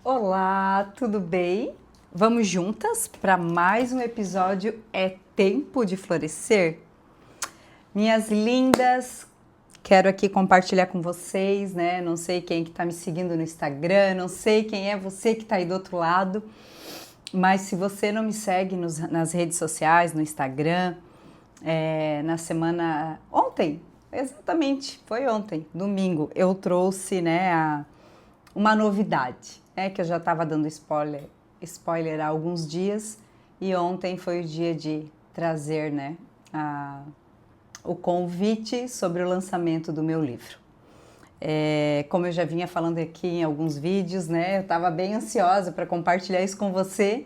Olá, tudo bem? Vamos juntas para mais um episódio É Tempo de Florescer? Minhas lindas, quero aqui compartilhar com vocês, né? Não sei quem que tá me seguindo no Instagram, não sei quem é você que tá aí do outro lado, mas se você não me segue nas redes sociais, no Instagram, na semana... Ontem, exatamente, foi ontem, domingo, eu trouxe, né, uma novidade, né, que eu já estava dando spoiler há alguns dias, e ontem foi o dia de trazer, né, o convite sobre o lançamento do meu livro. Como eu já vinha falando aqui em alguns vídeos, né, eu estava bem ansiosa para compartilhar isso com você,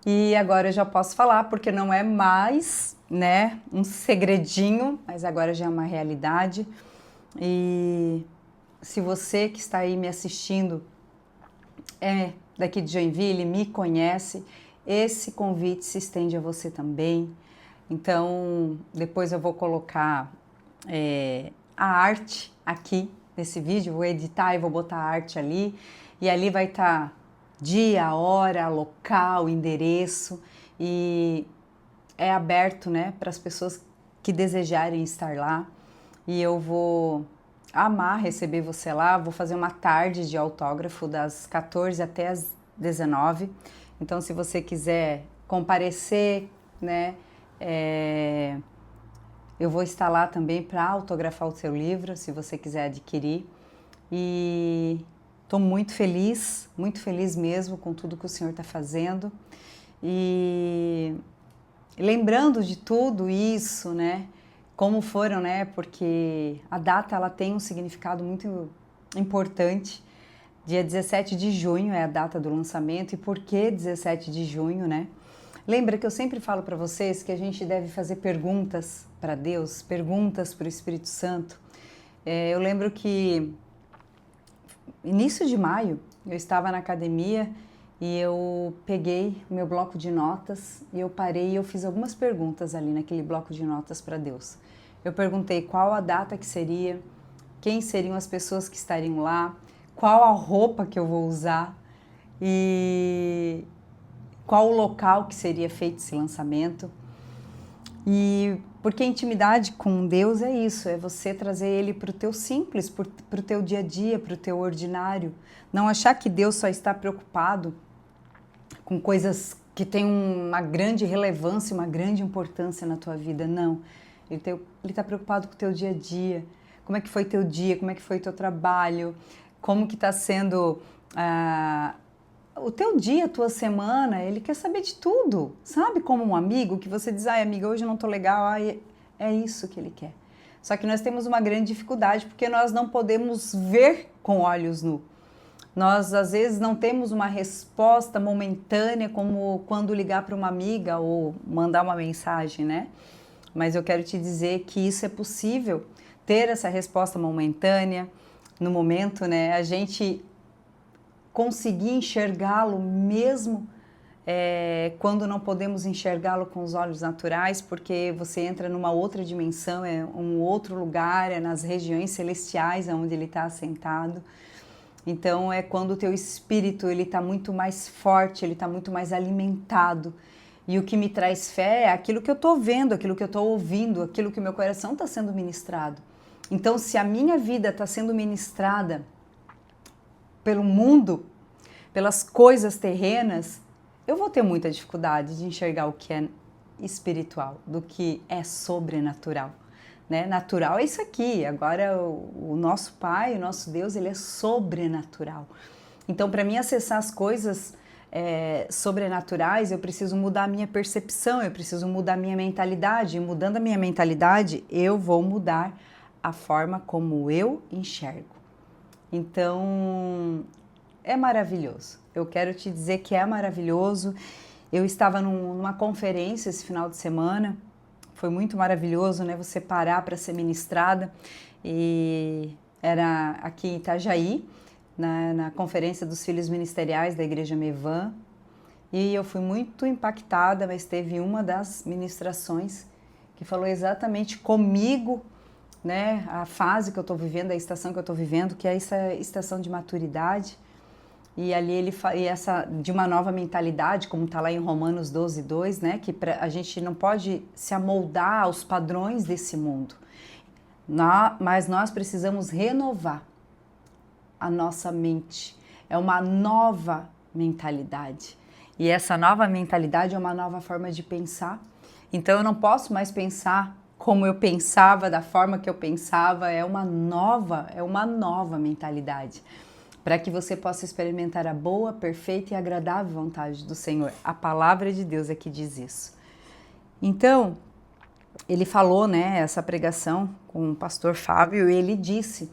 e agora eu já posso falar, porque não é mais, né, um segredinho, mas agora já é uma realidade. E se você que está aí me assistindo é daqui de Joinville, me conhece, esse convite se estende a você também. Então, depois eu vou colocar a arte aqui nesse vídeo, vou editar e vou botar a arte ali, e ali vai estar dia, hora, local, endereço, e é aberto, né, para as pessoas que desejarem estar lá, e eu vou amar receber você lá. Vou fazer uma tarde de autógrafo das 14 até as 19. Então, se você quiser comparecer, né, eu vou estar lá também para autografar o seu livro, se você quiser adquirir. E estou muito feliz mesmo com tudo que o Senhor está fazendo. E lembrando de tudo isso, né? Como foram, né? Porque a data ela tem um significado muito importante. Dia 17 de junho é a data do lançamento. E por que 17 de junho, né? Lembra que eu sempre falo para vocês que a gente deve fazer perguntas para Deus, perguntas para o Espírito Santo. Eu lembro que início de maio eu estava na academia e eu peguei o meu bloco de notas e eu parei e eu fiz algumas perguntas ali naquele bloco de notas para Deus. Eu perguntei qual a data que seria, quem seriam as pessoas que estariam lá, qual a roupa que eu vou usar e qual o local que seria feito esse lançamento. E porque a intimidade com Deus é isso, é você trazer Ele para o teu simples, para o teu dia a dia, para o teu ordinário. Não achar que Deus só está preocupado com coisas que têm uma grande relevância, uma grande importância na tua vida. Não, Ele está preocupado com o teu dia a dia. Como é que foi teu dia, como é que foi teu trabalho, como que está sendo o teu dia, a tua semana. Ele quer saber de tudo, sabe? Como um amigo que você diz, ai amiga, hoje eu não tô legal, ai, é isso que ele quer. Só que nós temos uma grande dificuldade porque nós não podemos ver com olhos nus. Nós, às vezes, não temos uma resposta momentânea, como quando ligar para uma amiga ou mandar uma mensagem, né? Mas eu quero te dizer que isso é possível, ter essa resposta momentânea, no momento, né? A gente conseguir enxergá-lo mesmo quando não podemos enxergá-lo com os olhos naturais, porque você entra numa outra dimensão, é um outro lugar, é nas regiões celestiais onde ele está assentado. Então é quando o teu espírito ele está muito mais forte, ele está muito mais alimentado. E o que me traz fé é aquilo que eu estou vendo, aquilo que eu estou ouvindo, aquilo que o meu coração está sendo ministrado. Então, se a minha vida está sendo ministrada pelo mundo, pelas coisas terrenas, eu vou ter muita dificuldade de enxergar o que é espiritual, do que é sobrenatural. Né? Natural é isso aqui, agora o nosso Pai, o nosso Deus, ele é sobrenatural. Então, para mim acessar as coisas sobrenaturais, eu preciso mudar a minha percepção, eu preciso mudar a minha mentalidade, e mudando a minha mentalidade, eu vou mudar a forma como eu enxergo. Então, é maravilhoso. Eu quero te dizer que é maravilhoso. Eu estava numa conferência esse final de semana. Foi muito maravilhoso, né? Você parar para ser ministrada. E era aqui em Itajaí, na Conferência dos Filhos Ministeriais da Igreja Mevan. E eu fui muito impactada, mas teve uma das ministrações que falou exatamente comigo, né? A fase que eu estou vivendo, a estação que eu estou vivendo, que é essa estação de maturidade. E ali e essa de uma nova mentalidade, como está lá em Romanos 12:2, né? Que a gente não pode se amoldar aos padrões desse mundo. Mas nós precisamos renovar a nossa mente. É uma nova mentalidade. E essa nova mentalidade é uma nova forma de pensar. Então eu não posso mais pensar como eu pensava, da forma que eu pensava. É uma nova mentalidade. Para que você possa experimentar a boa, perfeita e agradável vontade do Senhor. A palavra de Deus é que diz isso. Então, ele falou, né, essa pregação com o pastor Fábio, e ele disse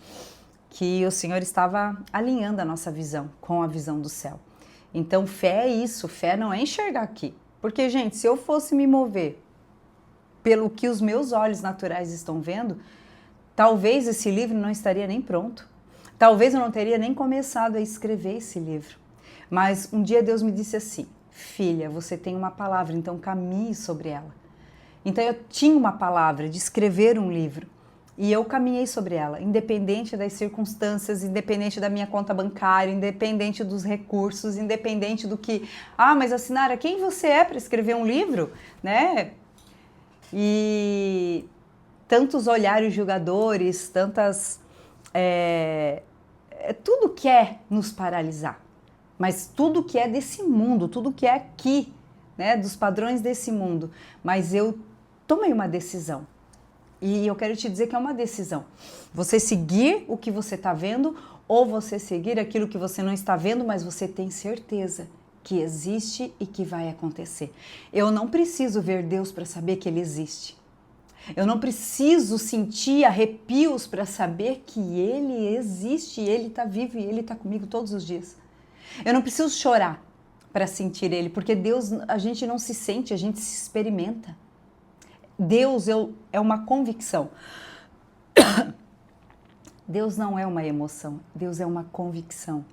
que o Senhor estava alinhando a nossa visão com a visão do céu. Então, fé é isso, fé não é enxergar aqui. Porque, gente, se eu fosse me mover pelo que os meus olhos naturais estão vendo, talvez esse livro não estaria nem pronto. Talvez eu não teria nem começado a escrever esse livro. Mas um dia Deus me disse assim: filha, você tem uma palavra, então caminhe sobre ela. Então eu tinha uma palavra de escrever um livro e eu caminhei sobre ela, independente das circunstâncias, independente da minha conta bancária, independente dos recursos, independente do que... mas a Sinara, quem você é para escrever um livro? Né? E tantos olhares julgadores, tantas... tudo quer nos paralisar, mas tudo que é desse mundo, tudo que é aqui, né, dos padrões desse mundo. Mas eu tomei uma decisão e eu quero te dizer que é uma decisão. Você seguir o que você está vendo ou você seguir aquilo que você não está vendo, mas você tem certeza que existe e que vai acontecer. Eu não preciso ver Deus para saber que Ele existe. Eu não preciso sentir arrepios para saber que Ele existe, Ele está vivo e Ele está comigo todos os dias. Eu não preciso chorar para sentir Ele, porque Deus, a gente não se sente, a gente se experimenta. Deus é uma convicção. Deus não é uma emoção, Deus é uma convicção.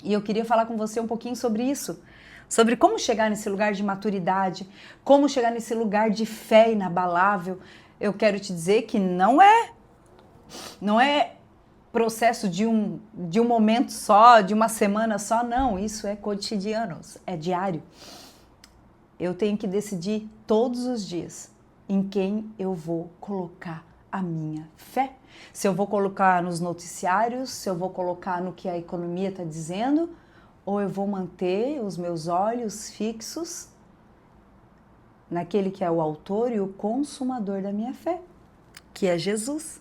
E eu queria falar com você um pouquinho sobre isso. Sobre como chegar nesse lugar de maturidade, como chegar nesse lugar de fé inabalável. Eu quero te dizer que não é processo de um momento só, de uma semana só, não. Isso é cotidiano, é diário. Eu tenho que decidir todos os dias em quem eu vou colocar a minha fé. Se eu vou colocar nos noticiários, se eu vou colocar no que a economia está dizendo, ou eu vou manter os meus olhos fixos naquele que é o autor e o consumador da minha fé, que é Jesus.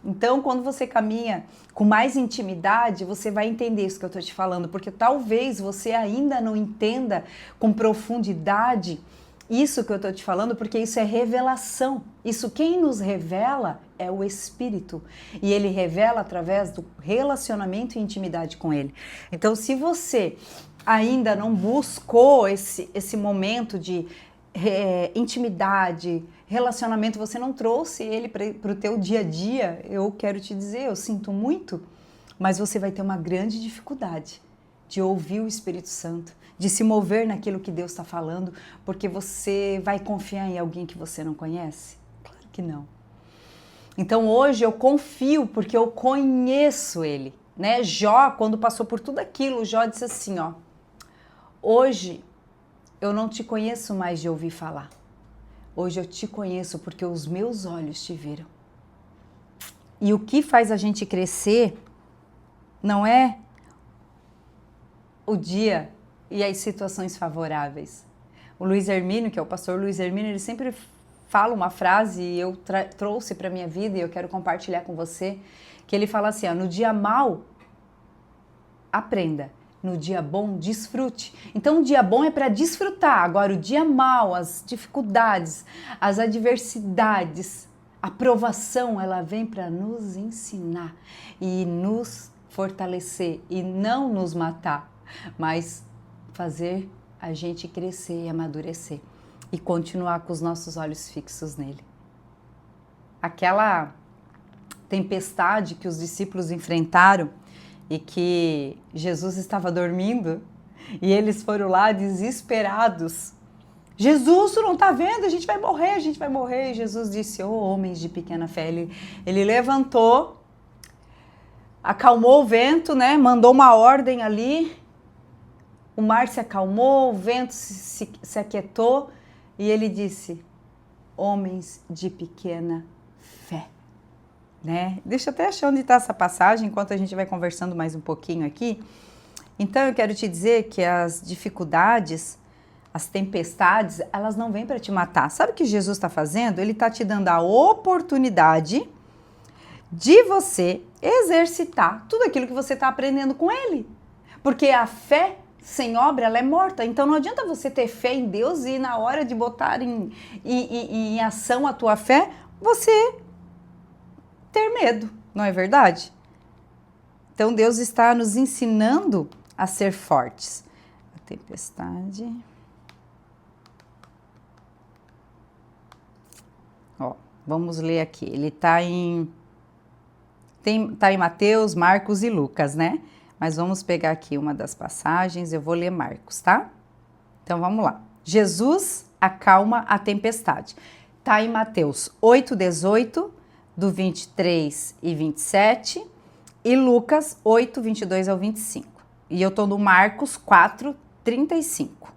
Então, quando você caminha com mais intimidade, você vai entender isso que eu estou te falando, porque talvez você ainda não entenda com profundidade isso que eu estou te falando, porque isso é revelação. Isso quem nos revela é o Espírito. E Ele revela através do relacionamento e intimidade com Ele. Então, se você ainda não buscou esse momento de intimidade, relacionamento, você não trouxe ele para o teu dia a dia, eu quero te dizer, eu sinto muito, mas você vai ter uma grande dificuldade de ouvir o Espírito Santo, de se mover naquilo que Deus está falando, porque você vai confiar em alguém que você não conhece? Claro que não. Então hoje eu confio porque eu conheço Ele, né? Jó, quando passou por tudo aquilo, Jó disse assim, hoje eu não te conheço mais de ouvir falar. Hoje eu te conheço porque os meus olhos te viram. E o que faz a gente crescer não é o dia e as situações favoráveis. O Luiz Hermínio, que é o pastor Luiz Hermínio, ele sempre fala uma frase e eu trouxe para a minha vida e eu quero compartilhar com você, que ele fala assim, no dia mau, aprenda. No dia bom, desfrute. Então, o dia bom é para desfrutar. Agora, o dia mau, as dificuldades, as adversidades, a provação, ela vem para nos ensinar e nos fortalecer e não nos matar, mas fazer a gente crescer e amadurecer e continuar com os nossos olhos fixos nele. Aquela tempestade que os discípulos enfrentaram e que Jesus estava dormindo e eles foram lá desesperados. Jesus, tu não está vendo? A gente vai morrer. E Jesus disse, homens de pequena fé. Ele levantou, acalmou o vento, né? Mandou uma ordem ali. O mar se acalmou, o vento se aquietou e ele disse: homens de pequena fé. Né? Deixa eu até achar onde está essa passagem, enquanto a gente vai conversando mais um pouquinho aqui. Então eu quero te dizer que as dificuldades, as tempestades, elas não vêm para te matar. Sabe o que Jesus está fazendo? Ele está te dando a oportunidade de você exercitar tudo aquilo que você está aprendendo com ele. Porque a fé sem obra, ela é morta. Então não adianta você ter fé em Deus e na hora de botar em ação a tua fé, você ter medo, não é verdade? Então Deus está nos ensinando a ser fortes. A tempestade. Ó, vamos ler aqui. Ele está em Mateus, Marcos e Lucas, né? Mas vamos pegar aqui uma das passagens, eu vou ler Marcos, tá? Então vamos lá. Jesus acalma a tempestade. Está em Mateus 8:18, do 23 e 27, e Lucas 8, 22 ao 25. E eu estou no Marcos 4, 35.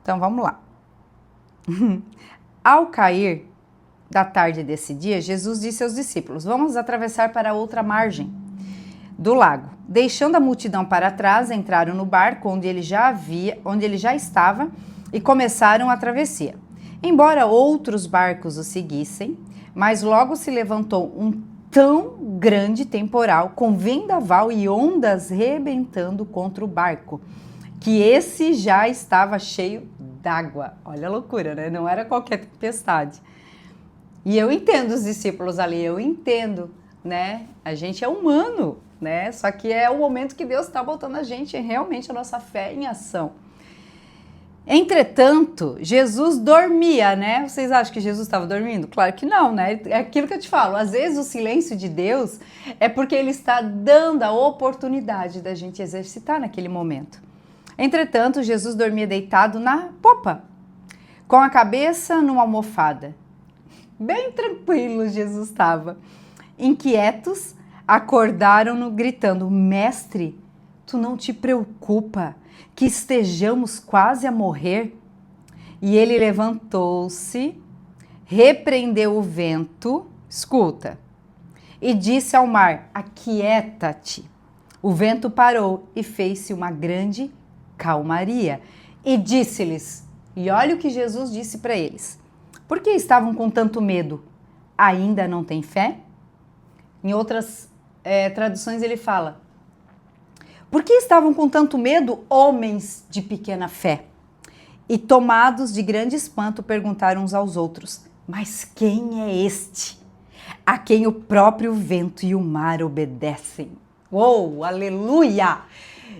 Então vamos lá. Ao cair da tarde desse dia, Jesus disse aos discípulos: vamos atravessar para outra margem do lago. Deixando a multidão para trás, entraram no barco onde ele já estava e começaram a travessia. Embora outros barcos o seguissem, mas logo se levantou um tão grande temporal, com vendaval e ondas rebentando contra o barco, que esse já estava cheio d'água. Olha a loucura, né? Não era qualquer tempestade. E eu entendo os discípulos ali, eu entendo, né? A gente é humano, né? Só que é o momento que Deus está botando a gente, realmente, a nossa fé em ação. Entretanto, Jesus dormia, né? Vocês acham que Jesus estava dormindo? Claro que não, né? É aquilo que eu te falo, às vezes o silêncio de Deus é porque Ele está dando a oportunidade da gente exercitar naquele momento. Entretanto, Jesus dormia deitado na popa, com a cabeça numa almofada. Bem tranquilo Jesus estava. Inquietos, acordaram-no gritando: Mestre, tu não te preocupa que estejamos quase a morrer? E ele levantou-se, repreendeu o vento, escuta, e disse ao mar: aquieta-te. O vento parou e fez-se uma grande calmaria. E disse-lhes, e olha o que Jesus disse para eles: por que estavam com tanto medo? Ainda não têm fé? Em outras traduções ele fala: por que estavam com tanto medo, homens de pequena fé? E tomados de grande espanto, perguntaram uns aos outros: mas quem é este, a quem o próprio vento e o mar obedecem? Uou, aleluia!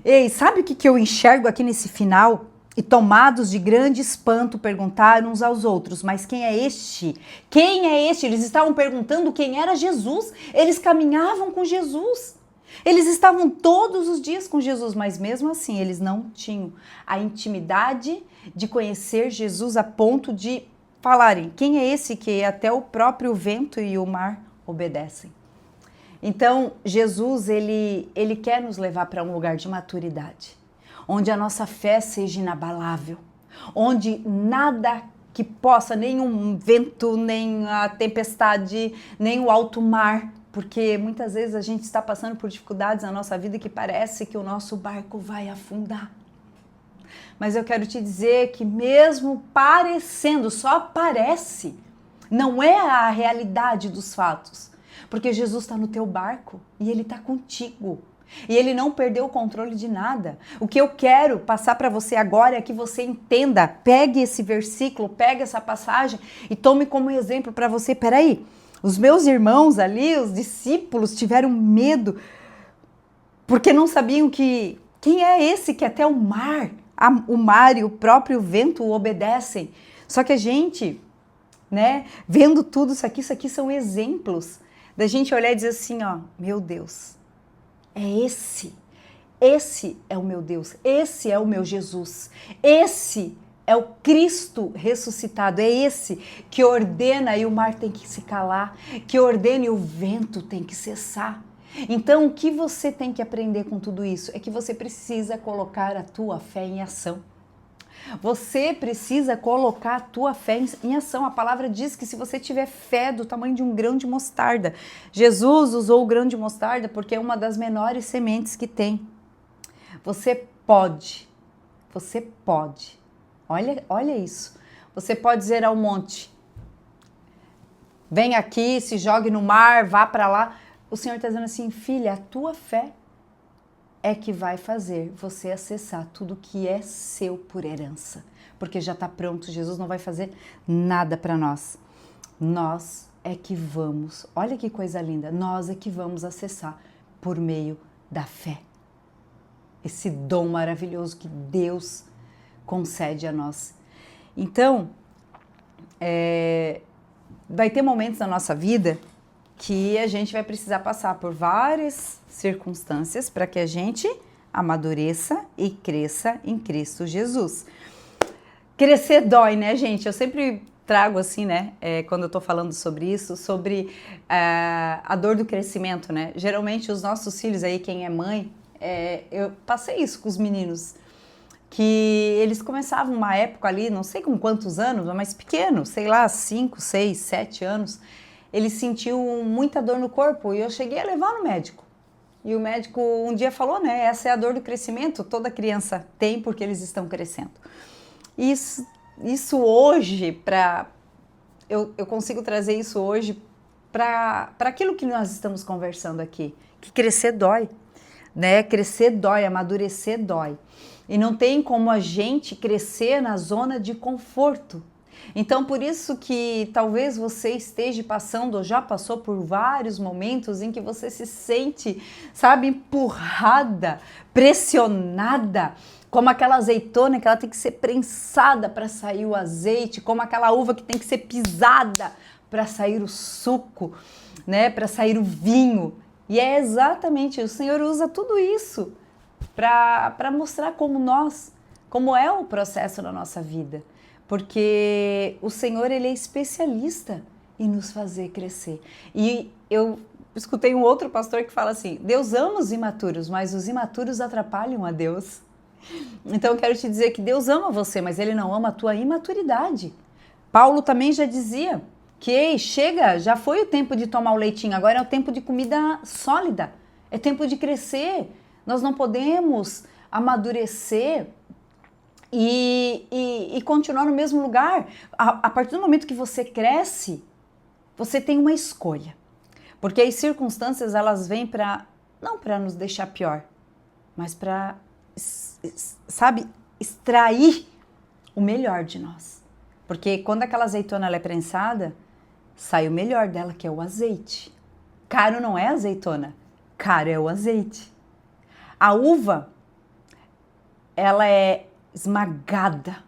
Ei, sabe o que eu enxergo aqui nesse final? E tomados de grande espanto, perguntaram uns aos outros: mas quem é este? Quem é este? Eles estavam perguntando quem era Jesus. Eles caminhavam com Jesus. Eles estavam todos os dias com Jesus, mas mesmo assim eles não tinham a intimidade de conhecer Jesus a ponto de falarem: quem é esse que até o próprio vento e o mar obedecem? Então, Jesus, ele quer nos levar para um lugar de maturidade, onde a nossa fé seja inabalável, onde nada que possa, nem um vento, nem a tempestade, nem o alto mar, porque muitas vezes a gente está passando por dificuldades na nossa vida que parece que o nosso barco vai afundar. Mas eu quero te dizer que mesmo parecendo, só parece, não é a realidade dos fatos, porque Jesus está no teu barco e Ele está contigo. E Ele não perdeu o controle de nada. O que eu quero passar para você agora é que você entenda, pegue esse versículo, pegue essa passagem e tome como exemplo para você. Peraí, os meus irmãos ali, os discípulos, tiveram medo porque não sabiam quem é esse que até o mar e o próprio vento o obedecem. Só que a gente, né, vendo tudo isso aqui são exemplos da gente olhar e dizer assim, ó, meu Deus, é esse é o meu Deus, esse é o meu Jesus, esse é o Cristo ressuscitado, é esse que ordena e o mar tem que se calar, que ordena e o vento tem que cessar. Então, o que você tem que aprender com tudo isso é que você precisa colocar a tua fé em ação. Você precisa colocar a tua fé em ação. A palavra diz que se você tiver fé do tamanho de um grão de mostarda, Jesus usou o grão de mostarda porque é uma das menores sementes que tem. Você pode. Olha isso. Você pode dizer ao monte, vem aqui, se jogue no mar, vá para lá. O Senhor está dizendo assim, filha, a tua fé é que vai fazer você acessar tudo que é seu por herança. Porque já está pronto, Jesus não vai fazer nada para nós. Nós é que vamos, olha que coisa linda, nós é que vamos acessar por meio da fé. Esse dom maravilhoso que Deus concede a nós. Então, vai ter momentos na nossa vida que a gente vai precisar passar por várias circunstâncias para que a gente amadureça e cresça em Cristo Jesus. Crescer dói, né, gente? Eu sempre trago assim, né, quando eu tô falando sobre isso, sobre a dor do crescimento, né? Geralmente os nossos filhos aí, quem é mãe, eu passei isso com os meninos, que eles começavam uma época ali, não sei com quantos anos, mas pequeno, sei lá, 5, 6, 7 anos, eles sentiam muita dor no corpo e eu cheguei a levar no médico. E o médico um dia falou, né, essa é a dor do crescimento, toda criança tem porque eles estão crescendo. Isso hoje, eu consigo trazer isso hoje para aquilo que nós estamos conversando aqui, que crescer dói, né? Crescer dói, amadurecer dói. E não tem como a gente crescer na zona de conforto. Então, por isso que talvez você esteja passando ou já passou por vários momentos em que você se sente, sabe, empurrada, pressionada, como aquela azeitona que ela tem que ser prensada para sair o azeite, como aquela uva que tem que ser pisada para sair o suco, né, para sair o vinho. E é exatamente, o Senhor usa tudo isso para mostrar como é o processo na nossa vida. Porque o Senhor, Ele é especialista em nos fazer crescer. E eu escutei um outro pastor que fala assim, Deus ama os imaturos, mas os imaturos atrapalham a Deus. Então eu quero te dizer que Deus ama você, mas Ele não ama a tua imaturidade. Paulo também já dizia que, ei, chega, já foi o tempo de tomar o leitinho, agora é o tempo de comida sólida, é tempo de crescer. Nós não podemos amadurecer e continuar no mesmo lugar. A partir do momento que você cresce, você tem uma escolha. Porque as circunstâncias, elas vêm não para nos deixar pior, mas para, sabe, extrair o melhor de nós. Porque quando aquela azeitona ela é prensada, sai o melhor dela, que é o azeite. Caro não é a azeitona, caro é o azeite. A uva, ela é esmagada,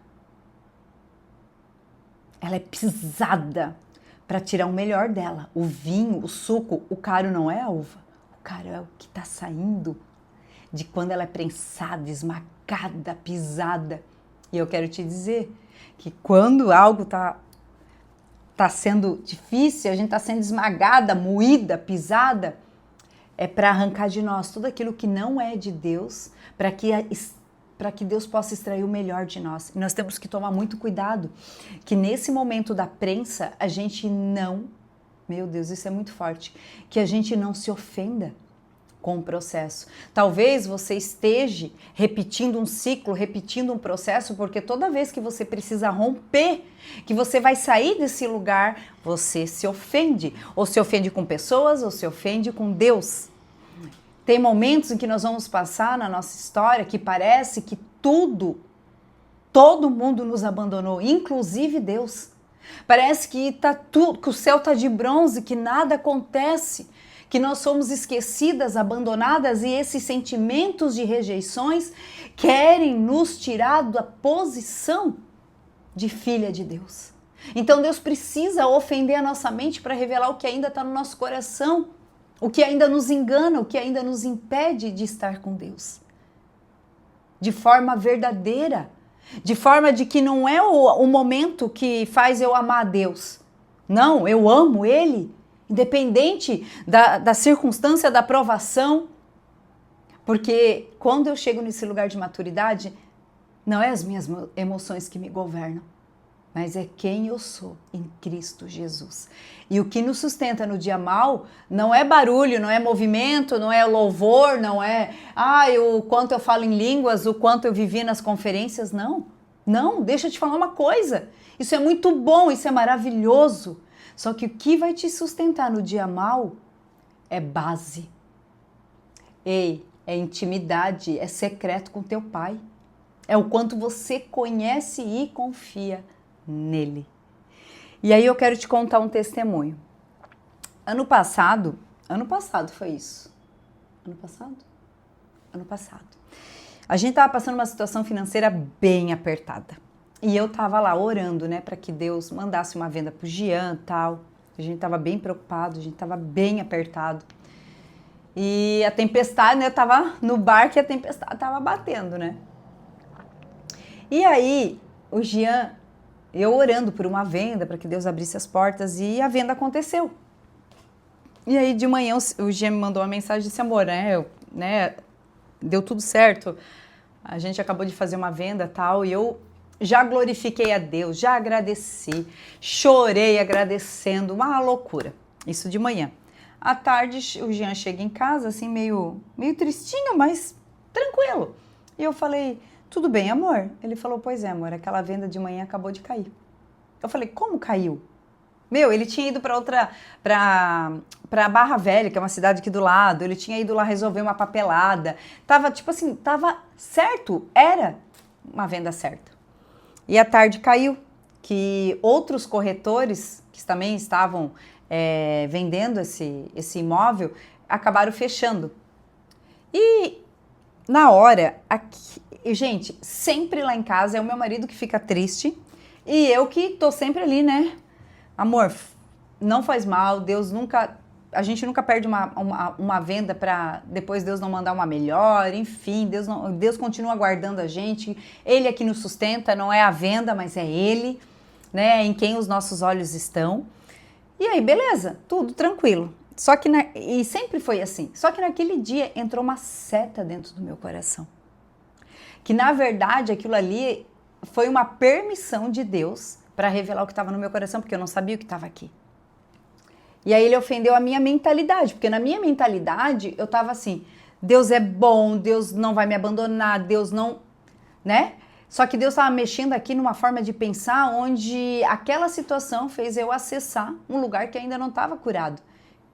ela é pisada para tirar o melhor dela. O vinho, o suco, o caro não é a uva, o caro é o que está saindo de quando ela é prensada, esmagada, pisada. E eu quero te dizer que quando algo tá sendo difícil, a gente está sendo esmagada, moída, pisada, é para arrancar de nós tudo aquilo que não é de Deus, para que Deus possa extrair o melhor de nós. E nós temos que tomar muito cuidado, que nesse momento da prensa, a gente não, meu Deus, isso é muito forte, que a gente não se ofenda com o processo. Talvez você esteja repetindo um ciclo, repetindo um processo, porque toda vez que você precisa romper, que você vai sair desse lugar, você se ofende. Ou se ofende com pessoas, ou se ofende com Deus. Tem momentos em que nós vamos passar na nossa história que parece que todo mundo nos abandonou, inclusive Deus. Parece que que o céu está de bronze, que nada acontece, que nós somos esquecidas, abandonadas e esses sentimentos de rejeições querem nos tirar da posição de filha de Deus. Então Deus precisa ofender a nossa mente para revelar o que ainda está no nosso coração, o que ainda nos engana, o que ainda nos impede de estar com Deus. De forma verdadeira, de forma de que não é o momento que faz eu amar a Deus. Não, eu amo Ele independente da circunstância, da provação, porque quando eu chego nesse lugar de maturidade, não é as minhas emoções que me governam, mas é quem eu sou em Cristo Jesus. E o que nos sustenta no dia mal não é barulho, não é movimento, não é louvor, não é o quanto eu falo em línguas, o quanto eu vivi nas conferências, não. Não, deixa eu te falar uma coisa. Isso é muito bom, isso é maravilhoso. Só que o que vai te sustentar no dia mal é base. Ei, é intimidade, é secreto com teu pai. É o quanto você conhece e confia nele. E aí eu quero te contar um testemunho. Ano passado foi isso. Ano passado. A gente tava passando uma situação financeira bem apertada. E eu tava lá orando, né, para que Deus mandasse uma venda pro Jean e tal. A gente tava bem preocupado, a gente tava bem apertado. E a tempestade, né, eu tava no barco e a tempestade tava batendo, né? E aí, o Jean, eu orando por uma venda, para que Deus abrisse as portas, e a venda aconteceu. E aí, de manhã, o Jean me mandou uma mensagem e disse, amor, deu tudo certo, a gente acabou de fazer uma venda e tal, e eu já glorifiquei a Deus, já agradeci, chorei agradecendo, uma loucura, isso de manhã. À tarde, o Jean chega em casa, assim, meio tristinho, mas tranquilo. E eu falei, tudo bem, amor? Ele falou, pois é, amor, aquela venda de manhã acabou de cair. Eu falei, como caiu? Ele tinha ido para Barra Velha, que é uma cidade aqui do lado, ele tinha ido lá resolver uma papelada, tava certo, era uma venda certa. E à tarde caiu, que outros corretores, que também estavam vendendo esse imóvel, acabaram fechando. E na hora, gente, sempre lá em casa é o meu marido que fica triste e eu que tô sempre ali, né? Amor, não faz mal, a gente nunca perde uma venda para depois Deus não mandar uma melhor, enfim, Deus continua guardando a gente, Ele é que nos sustenta, não é a venda, mas é Ele, né, em quem os nossos olhos estão. E aí, beleza, tudo tranquilo. E sempre foi assim, só que naquele dia entrou uma seta dentro do meu coração. Que na verdade aquilo ali foi uma permissão de Deus para revelar o que estava no meu coração, porque eu não sabia o que estava aqui. E aí ele ofendeu a minha mentalidade, porque na minha mentalidade eu estava assim, Deus é bom, Deus não vai me abandonar, Deus não, né? Só que Deus estava mexendo aqui numa forma de pensar onde aquela situação fez eu acessar um lugar que ainda não estava curado,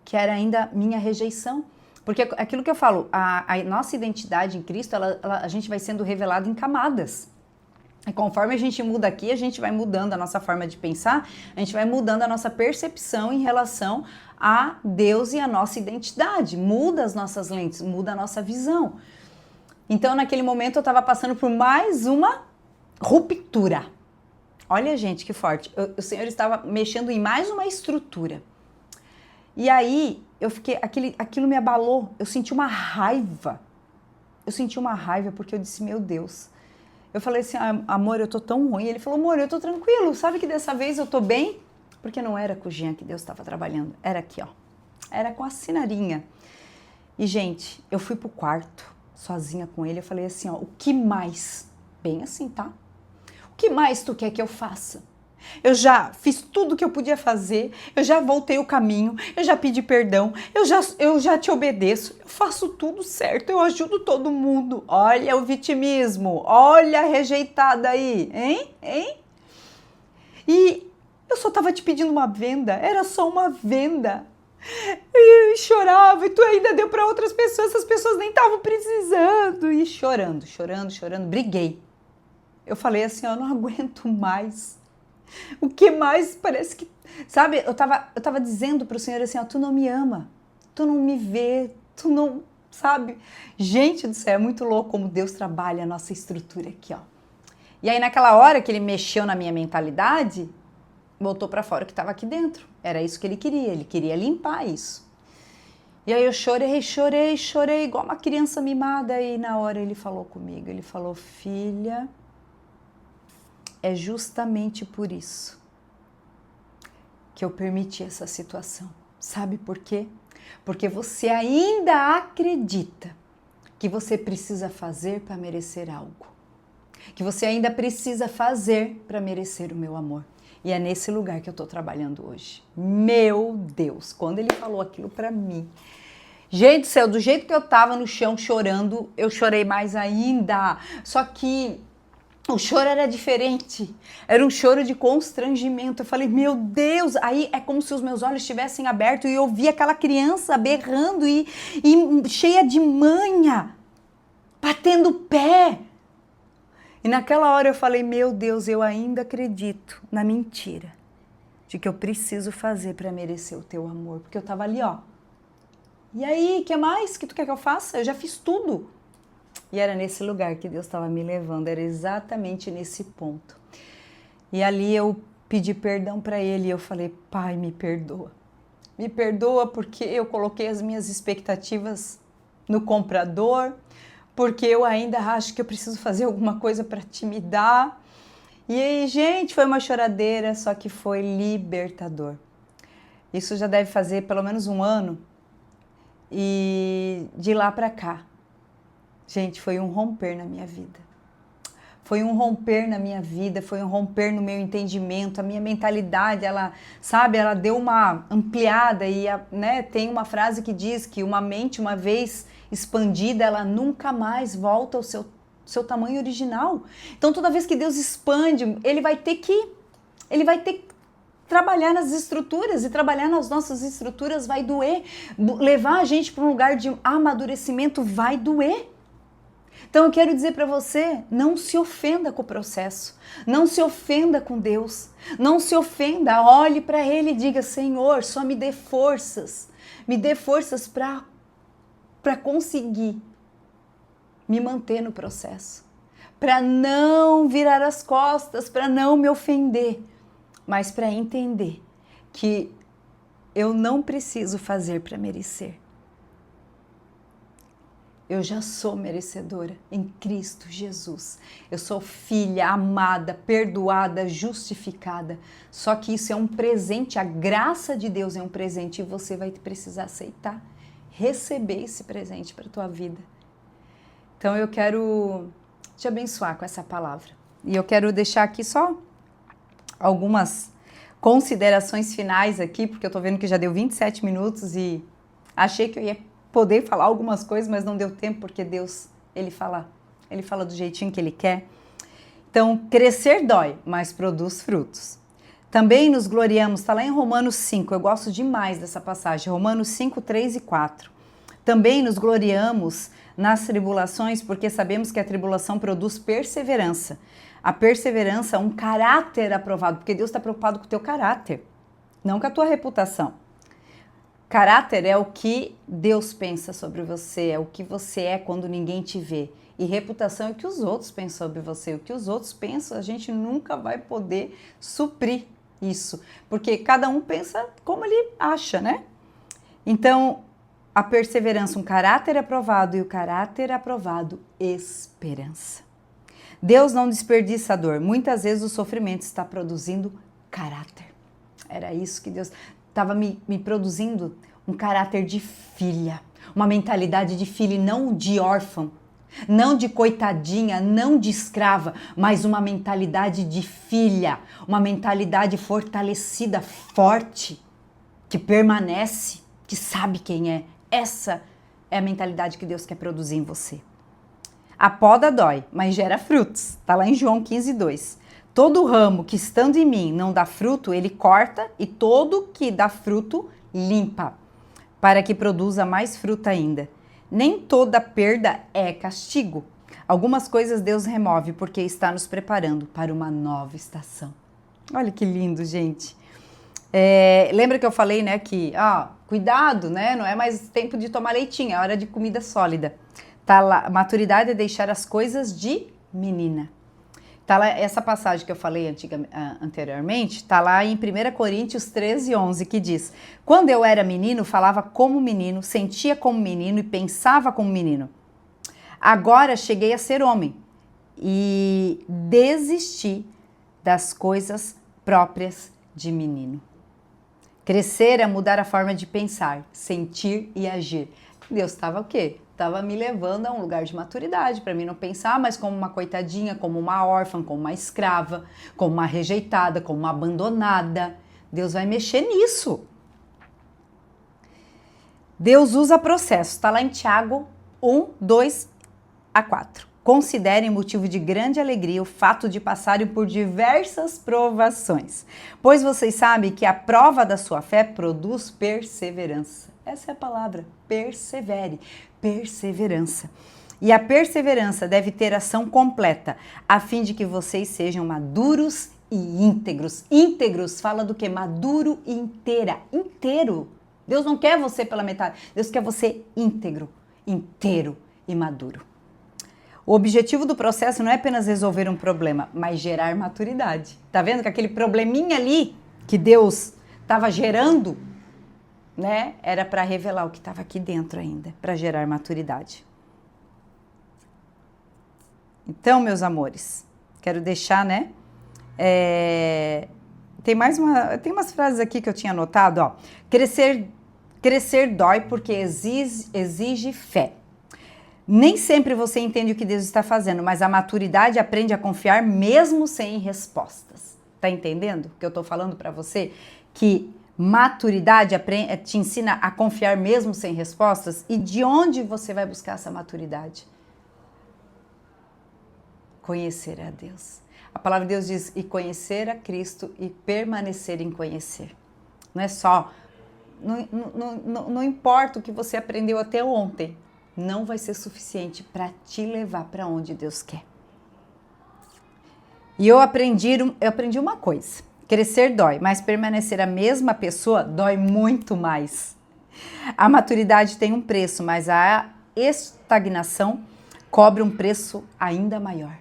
que era ainda minha rejeição. Porque aquilo que eu falo, a nossa identidade em Cristo, a gente vai sendo revelada em camadas. E conforme a gente muda aqui, a gente vai mudando a nossa forma de pensar, a gente vai mudando a nossa percepção em relação a Deus e a nossa identidade. Muda as nossas lentes, muda a nossa visão. Então, naquele momento, eu estava passando por mais uma ruptura. Olha, gente, que forte. O Senhor estava mexendo em mais uma estrutura. E aí, eu fiquei, aquilo me abalou. Eu senti uma raiva. Porque eu disse, meu Deus. Eu falei assim, amor, eu tô tão ruim. Ele falou, amor, eu tô tranquilo. Sabe que dessa vez eu tô bem? Porque não era com o Jean que Deus estava trabalhando. Era aqui, ó. Era com a Sinarinha. E, gente, eu fui pro quarto, sozinha com ele. Eu falei assim, ó, o que mais? Bem assim, tá? O que mais tu quer que eu faça? Eu já fiz tudo que eu podia fazer, eu já voltei o caminho, eu já pedi perdão, eu já te obedeço, eu faço tudo certo, eu ajudo todo mundo. Olha o vitimismo, olha a rejeitada aí, hein? E eu só tava te pedindo uma venda, era só uma venda. E chorava, e tu ainda deu para outras pessoas, essas pessoas nem estavam precisando. E chorando, briguei. Eu falei assim, eu não aguento mais. O que mais? Parece que, sabe, eu tava dizendo pro Senhor assim, ó, tu não me ama, tu não me vê, tu não, sabe? Gente do céu, é muito louco como Deus trabalha a nossa estrutura aqui, ó. E aí naquela hora que ele mexeu na minha mentalidade, voltou pra fora o que tava aqui dentro. Era isso que ele queria limpar isso. E aí eu chorei, igual uma criança mimada, e na hora ele falou comigo, ele falou, filha, é justamente por isso que eu permiti essa situação. Sabe por quê? Porque você ainda acredita que você precisa fazer para merecer algo. Que você ainda precisa fazer para merecer o meu amor. E é nesse lugar que eu estou trabalhando hoje. Meu Deus, quando ele falou aquilo para mim, gente do céu, do jeito que eu tava no chão chorando, eu chorei mais ainda. Só que o choro era diferente, era um choro de constrangimento. Eu falei, meu Deus, aí é como se os meus olhos estivessem abertos e eu vi aquela criança berrando e cheia de manha, batendo o pé. E naquela hora eu falei, meu Deus, eu ainda acredito na mentira de que eu preciso fazer para merecer o teu amor. Porque eu tava ali, ó. E aí, o que mais que tu quer que eu faça? Eu já fiz tudo. E era nesse lugar que Deus estava me levando, era exatamente nesse ponto. E ali eu pedi perdão para Ele e eu falei, Pai, me perdoa. Me perdoa porque eu coloquei as minhas expectativas no comprador, porque eu ainda acho que eu preciso fazer alguma coisa para te me dar. E aí, gente, foi uma choradeira, só que foi libertador. Isso já deve fazer pelo menos um ano. E de lá para cá, gente, foi um romper na minha vida. Foi um romper na minha vida, foi um romper no meu entendimento, a minha mentalidade, ela, sabe, ela deu uma ampliada e, né, tem uma frase que diz que uma mente, uma vez expandida, ela nunca mais volta ao seu tamanho original. Então, toda vez que Deus expande, Ele vai ter que trabalhar nas estruturas, e trabalhar nas nossas estruturas vai doer. Levar a gente para um lugar de amadurecimento vai doer. Então eu quero dizer para você, não se ofenda com o processo, não se ofenda com Deus, não se ofenda, olhe para Ele e diga, Senhor, só me dê forças para conseguir me manter no processo, para não virar as costas, para não me ofender, mas para entender que eu não preciso fazer para merecer. Eu já sou merecedora em Cristo Jesus. Eu sou filha, amada, perdoada, justificada. Só que isso é um presente, a graça de Deus é um presente e você vai precisar aceitar, receber esse presente para a tua vida. Então eu quero te abençoar com essa palavra. E eu quero deixar aqui só algumas considerações finais aqui, porque eu tô vendo que já deu 27 minutos e achei que eu ia poder falar algumas coisas, mas não deu tempo, porque Deus, Ele fala do jeitinho que Ele quer. Então, crescer dói, mas produz frutos. Também nos gloriamos, está lá em Romanos 5, eu gosto demais dessa passagem, Romanos 5, 3 e 4. Também nos gloriamos nas tribulações, porque sabemos que a tribulação produz perseverança. A perseverança é um caráter aprovado, porque Deus está preocupado com o teu caráter, não com a tua reputação. Caráter é o que Deus pensa sobre você, é o que você é quando ninguém te vê. E reputação é o que os outros pensam sobre você. O que os outros pensam, a gente nunca vai poder suprir isso, porque cada um pensa como ele acha, né? Então, a perseverança, um caráter aprovado, e o caráter aprovado, esperança. Deus não desperdiça a dor. Muitas vezes o sofrimento está produzindo caráter. Era isso que Deus estava me produzindo, um caráter de filha, uma mentalidade de filha e não de órfã, não de coitadinha, não de escrava, mas uma mentalidade de filha, uma mentalidade fortalecida, forte, que permanece, que sabe quem é. Essa é a mentalidade que Deus quer produzir em você. A poda dói, mas gera frutos. Está lá em João 15, 2. Todo ramo que estando em mim não dá fruto, ele corta, e todo que dá fruto, limpa, para que produza mais fruto ainda. Nem toda perda é castigo. Algumas coisas Deus remove porque está nos preparando para uma nova estação. Olha que lindo, gente. Lembra que eu falei, né, que, cuidado, né, não é mais tempo de tomar leitinho, é hora de comida sólida. Tá lá, maturidade é deixar as coisas de menina. Tá lá, essa passagem que eu falei anteriormente, está lá em 1 Coríntios 13, 11, que diz: quando eu era menino, falava como menino, sentia como menino e pensava como menino. Agora cheguei a ser homem e desisti das coisas próprias de menino. Crescer é mudar a forma de pensar, sentir e agir. Deus estava o quê? Estava me levando a um lugar de maturidade, para mim não pensar mais como uma coitadinha, como uma órfã, como uma escrava, como uma rejeitada, como uma abandonada. Deus vai mexer nisso. Deus usa processo, está lá em Tiago 1, 2 a 4. Considerem motivo de grande alegria o fato de passarem por diversas provações, pois vocês sabem que a prova da sua fé produz perseverança. Essa é a palavra, persevere, perseverança. E a perseverança deve ter ação completa, a fim de que vocês sejam maduros e íntegros. Íntegros fala do que? Maduro e inteiro. Deus não quer você pela metade, Deus quer você íntegro, inteiro e maduro. O objetivo do processo não é apenas resolver um problema, mas gerar maturidade. Tá vendo que aquele probleminha ali que Deus estava gerando, né, era para revelar o que estava aqui dentro ainda, para gerar maturidade. Então, meus amores, quero deixar, né? Tem umas frases aqui que eu tinha anotado, ó. Crescer dói porque exige fé. Nem sempre você entende o que Deus está fazendo, mas a maturidade aprende a confiar mesmo sem respostas. Tá entendendo o que eu tô falando para você? Que maturidade te ensina a confiar mesmo sem respostas. E de onde você vai buscar essa maturidade? Conhecer a Deus. A palavra de Deus diz, e conhecer a Cristo e permanecer em conhecer. Não é só, não importa o que você aprendeu até ontem, não vai ser suficiente para te levar para onde Deus quer. E eu aprendi uma coisa, crescer dói, mas permanecer a mesma pessoa dói muito mais. A maturidade tem um preço, mas a estagnação cobra um preço ainda maior.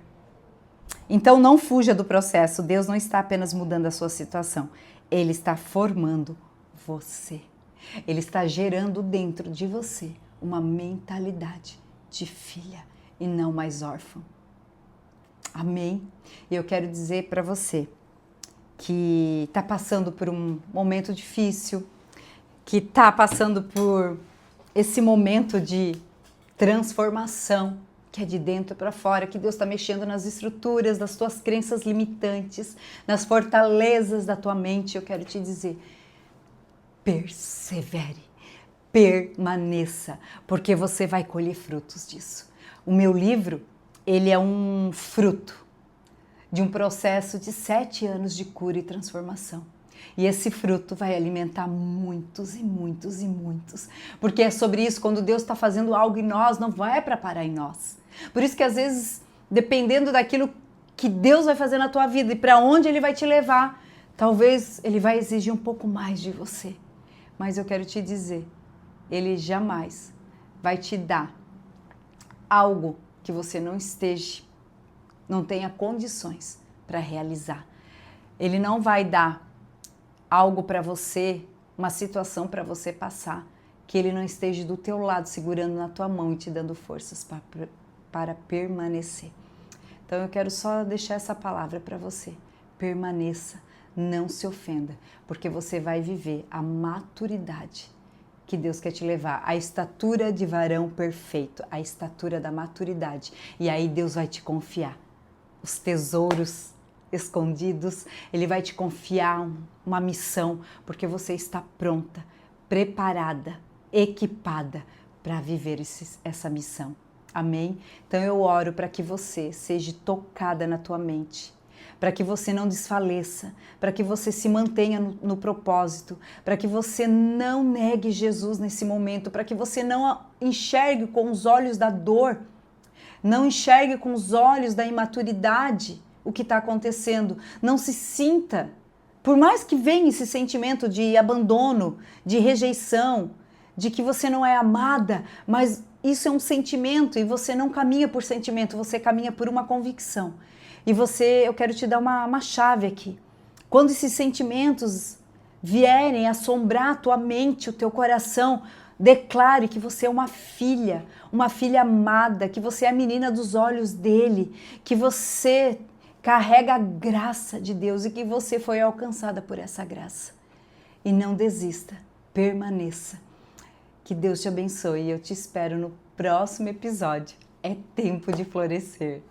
Então não fuja do processo, Deus não está apenas mudando a sua situação, Ele está formando você. Ele está gerando dentro de você uma mentalidade de filha e não mais órfã. Amém? E eu quero dizer para você que está passando por um momento difícil, que está passando por esse momento de transformação, que é de dentro para fora, que Deus está mexendo nas estruturas das tuas crenças limitantes, nas fortalezas da tua mente. Eu quero te dizer, persevere, permaneça, porque você vai colher frutos disso. O meu livro, ele é um fruto de um processo de 7 anos de cura e transformação. E esse fruto vai alimentar muitos e muitos e muitos. Porque é sobre isso, quando Deus está fazendo algo em nós, não vai para parar em nós. Por isso que às vezes, dependendo daquilo que Deus vai fazer na tua vida e para onde Ele vai te levar, talvez Ele vai exigir um pouco mais de você. Mas eu quero te dizer, Ele jamais vai te dar algo que você não tenha condições para realizar. Ele não vai dar algo para você, uma situação para você passar, que Ele não esteja do teu lado, segurando na tua mão e te dando forças para permanecer. Então eu quero só deixar essa palavra para você. Permaneça, não se ofenda, porque você vai viver a maturidade que Deus quer te levar, a estatura de varão perfeito, a estatura da maturidade. E aí Deus vai te confiar os tesouros escondidos, Ele vai te confiar uma missão, porque você está pronta, preparada, equipada para viver essa missão. Amém? Então eu oro para que você seja tocada na tua mente, para que você não desfaleça, para que você se mantenha no propósito, para que você não negue Jesus nesse momento, para que você não enxergue com os olhos da dor, não enxergue com os olhos da imaturidade o que está acontecendo, não se sinta, por mais que venha esse sentimento de abandono, de rejeição, de que você não é amada, mas isso é um sentimento e você não caminha por sentimento, você caminha por uma convicção. E eu quero te dar uma chave aqui. Quando esses sentimentos vierem assombrar a tua mente, o teu coração, declare que você é uma filha amada, que você é a menina dos olhos dele, que você carrega a graça de Deus e que você foi alcançada por essa graça. e não desista, permaneça. Que Deus te abençoe e eu te espero no próximo episódio. É tempo de florescer.